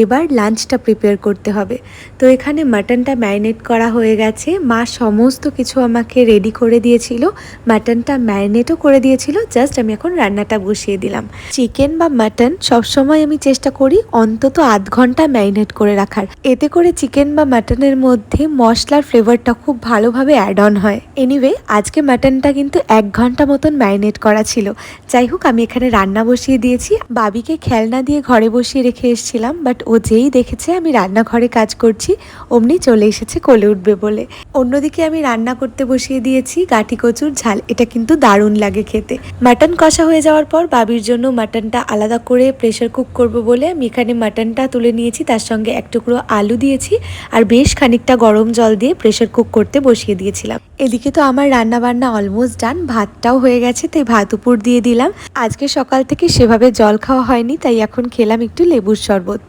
এবার লাঞ্চটা প্রিপেয়ার করতে হবে। তো এখানে মাটনটা ম্যারিনেট করা হয়ে গেছে, মা সমস্ত কিছু আমাকে রেডি করে দিয়েছিল, মাটনটা ম্যারিনেটও করে দিয়েছিল, জাস্ট আমি এখন রান্নাটা বসিয়ে দিলাম। চিকেন বা মাটন সবসময় আমি চেষ্টা করি অন্তত আধ ঘন্টা ম্যারিনেট করে রাখার, এতে করে চিকেন বা মাটনের মধ্যে মশলার ফ্লেভারটা খুব ভালোভাবে অ্যাড অন হয়। এনিওয়ে আজকে মাটনটা কিন্তু 1 ঘন্টা মতন ম্যারিনেট করা ছিল। যাই হোক, আমি এখানে রান্না বসিয়ে দিয়েছি। বাবিকে খেলনা দিয়ে ঘরে বসিয়ে রেখে এসেছিলাম, বাট ও যেই দেখেছে আমি রান্নাঘরে কাজ করছি অমনি চলে এসেছে কোলে উঠবে বলে। অন্যদিকে আমি রান্না করতে বসিয়ে দিয়েছি গাঠি কচুর ঝাল, এটা কিন্তু দারুণ লাগে খেতে। মাটন কষা হয়ে যাওয়ার পর বাবির জন্য মাটনটা আলাদা করে প্রেশার কুক করব বলে আমি এখানে মাটনটা তুলে নিয়েছি, তার সঙ্গে এক টুকরো আলু দিয়েছি আর বেশ খানিকটা গরম জল দিয়ে প্রেশার কুক করতে বসিয়ে দিয়েছিলাম। এদিকে তো আমার রান্না বান্না অলমোস্ট ডান, ভাতটাও হয়ে গেছে, তাই ভাত উপর দিয়ে দিলাম। আজকে সকাল থেকে সেভাবে জল খাওয়া হয়নি, তাই এখন খেলাম একটু লেবুর শরবত।